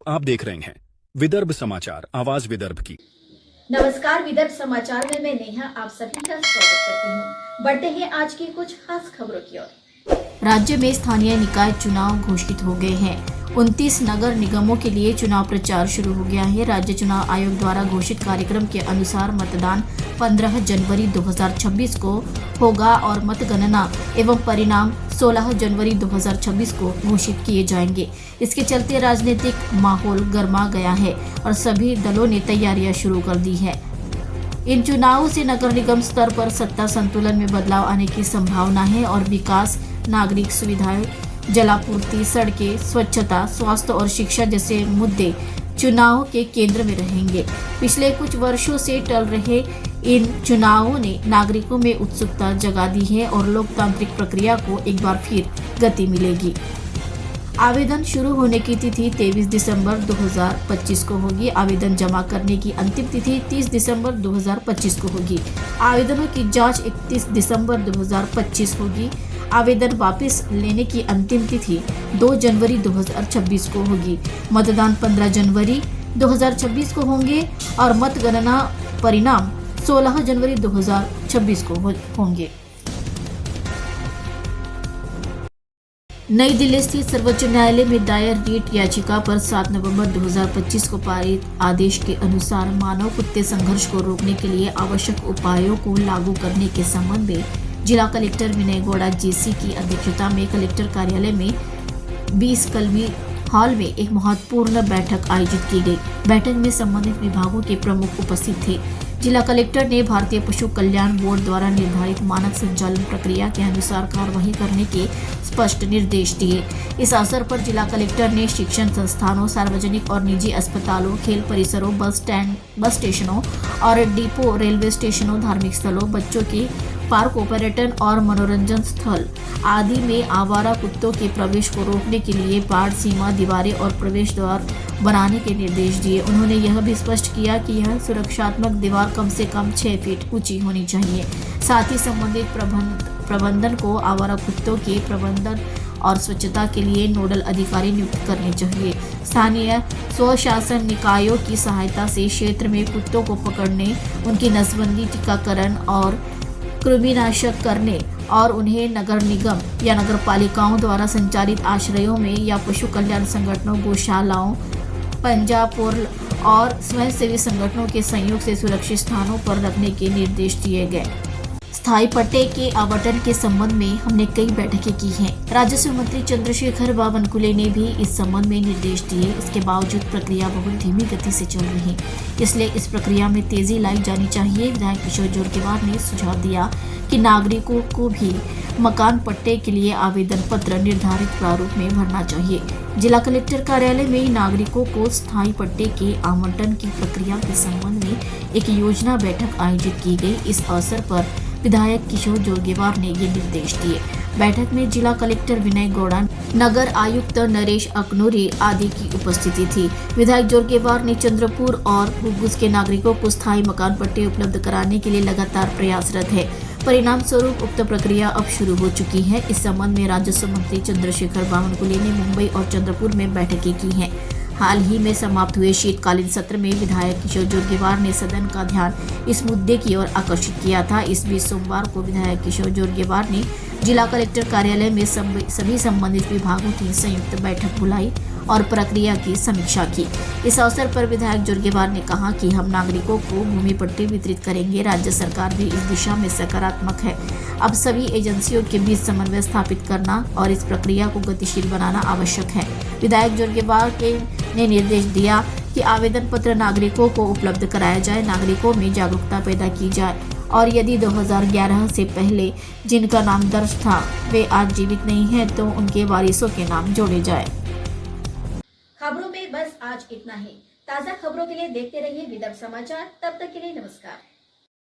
आप देख रहे हैं विदर्भ समाचार, आवाज विदर्भ की। नमस्कार, विदर्भ समाचार में मैं नेहा आप सभी का स्वागत करती हूँ। बढ़ते हैं आज की कुछ खास खबरों की ओर। राज्य में स्थानीय निकाय चुनाव घोषित हो गए हैं। 29 नगर निगमों के लिए चुनाव प्रचार शुरू हो गया है। राज्य चुनाव आयोग द्वारा घोषित कार्यक्रम के अनुसार मतदान 15 जनवरी 2026 को होगा और मतगणना एवं परिणाम 16 जनवरी 2026 को घोषित किए जाएंगे। इसके चलते राजनीतिक माहौल गर्मा गया है और सभी दलों ने तैयारियां शुरू कर दी है। इन चुनावों से नगर निगम स्तर पर सत्ता संतुलन में बदलाव आने की संभावना है और विकास, नागरिक सुविधाएं, जलापूर्ति, सड़कें, स्वच्छता, स्वास्थ्य और शिक्षा जैसे मुद्दे चुनाव के केंद्र में रहेंगे। पिछले कुछ वर्षों से टल रहे इन चुनावों ने नागरिकों में उत्सुकता जगा दी है और लोकतांत्रिक प्रक्रिया को एक बार फिर गति मिलेगी। आवेदन शुरू होने की तिथि 23 दिसंबर 2025 को होगी। आवेदन जमा करने की अंतिम तिथि 30 दिसंबर 2025 को होगी। आवेदनों की जांच 31 दिसंबर 2025 होगी। आवेदन वापस लेने की अंतिम तिथि 2 जनवरी 2026 को होगी। मतदान 15 जनवरी 2026 को होंगे और मतगणना परिणाम 16 जनवरी 2026 को होंगे। नई दिल्ली स्थित सर्वोच्च न्यायालय में दायर रीट याचिका पर 7 नवंबर 2025 को पारित आदेश के अनुसार मानव कुत्ते संघर्ष को रोकने के लिए आवश्यक उपायों को लागू करने के संबंध में जिला कलेक्टर विनय गौड़ा जेसी की अध्यक्षता में कलेक्टर कार्यालय में 20 कलमी हॉल में एक महत्वपूर्ण बैठक आयोजित की गई। बैठक में संबंधित विभागों के प्रमुख उपस्थित थे। जिला कलेक्टर ने भारतीय पशु कल्याण बोर्ड द्वारा निर्धारित मानक संचालन प्रक्रिया के अनुसार कार्यवाही करने के स्पष्ट निर्देश दिए। इस अवसर पर जिला कलेक्टर ने शिक्षण संस्थानों, सार्वजनिक और निजी अस्पतालों, खेल परिसरों, बस स्टेशनों और डिपो, रेलवे स्टेशनों, धार्मिक स्थलों, बच्चों के पार्कों, पर्यटन और मनोरंजन स्थल आदि में आवारा कुत्तों के प्रवेश को रोकने के लिए बाढ़ सीमा दीवारें और प्रवेश द्वार बनाने के निर्देश दिए। उन्होंने यह भी स्पष्ट किया कि यह सुरक्षात्मक दीवार कम से कम 6 फीट ऊंची होनी चाहिए। साथ ही संबंधित प्रबंधन को आवारा कुत्तों के प्रबंधन और स्वच्छता के लिए नोडल अधिकारी नियुक्त करने चाहिए। स्थानीय स्वशासन निकायों की सहायता से क्षेत्र में कुत्तों को पकड़ने, उनकी नसबंदी, टीकाकरण और कृमिनाशक करने और उन्हें नगर निगम या नगर पालिकाओं द्वारा संचालित आश्रयों में या पशु कल्याण संगठनों, गौशालाओं, पंजापोर और स्वयंसेवी संगठनों के सहयोग से सुरक्षित स्थानों पर रखने के निर्देश दिए गए। स्थायी पट्टे के आवंटन के संबंध में हमने कई बैठकें की हैं। राजस्व मंत्री चंद्रशेखर बावनकुले ने भी इस संबंध में निर्देश दिए। इसके बावजूद प्रक्रिया बहुत धीमी गति से चल रही है, इसलिए इस प्रक्रिया में तेजी लाई जानी चाहिए। विधायक किशोर जोरगेवार ने सुझाव दिया कि नागरिकों को भी मकान पट्टे के लिए आवेदन पत्र निर्धारित प्रारूप में भरना चाहिए। जिला कलेक्टर कार्यालय में नागरिकों को स्थायी पट्टे के आवंटन की प्रक्रिया के संबंध में एक योजना बैठक आयोजित की गई। इस अवसर पर विधायक किशोर जोरगेवार ने ये निर्देश दिए। बैठक में जिला कलेक्टर विनय गौड़ा, नगर आयुक्त नरेश अकनूरी आदि की उपस्थिति थी। विधायक जोरगेवार ने चंद्रपुर और बुगुस के नागरिकों को स्थायी मकान पट्टे उपलब्ध कराने के लिए लगातार प्रयासरत है। परिणाम स्वरूप उक्त प्रक्रिया अब शुरू हो चुकी है। इस संबंध में राजस्व मंत्री चंद्रशेखर बावनकुले ने मुंबई और चंद्रपुर में बैठकें की हैं। हाल ही में समाप्त हुए शीतकालीन सत्र में विधायक किशोर जोरगेवार ने सदन का ध्यान इस मुद्दे की ओर आकर्षित किया था। इस बीच सोमवार को विधायक किशोर जोरगेवार ने जिला कलेक्टर कार्यालय में सभी संबंधित विभागों की संयुक्त बैठक बुलाई और प्रक्रिया की समीक्षा की। इस अवसर पर विधायक जोरगेवार ने कहा कि हम नागरिकों को भूमि पट्टे वितरित करेंगे। राज्य सरकार भी इस दिशा में सकारात्मक है। अब सभी एजेंसियों के बीच समन्वय स्थापित करना और इस प्रक्रिया को गतिशील बनाना आवश्यक है। विधायक जोरगेवार ने निर्देश दिया कि आवेदन पत्र नागरिकों को उपलब्ध कराया जाए, नागरिकों में जागरूकता पैदा की जाए और यदि 2011 से पहले जिनका नाम दर्ज था वे आज जीवित नहीं हैं तो उनके वारिसों के नाम जोड़े जाए। खबरों में बस आज इतना ही। ताज़ा खबरों के लिए देखते रहिए विदर्भ समाचार। तब तक के लिए नमस्कार।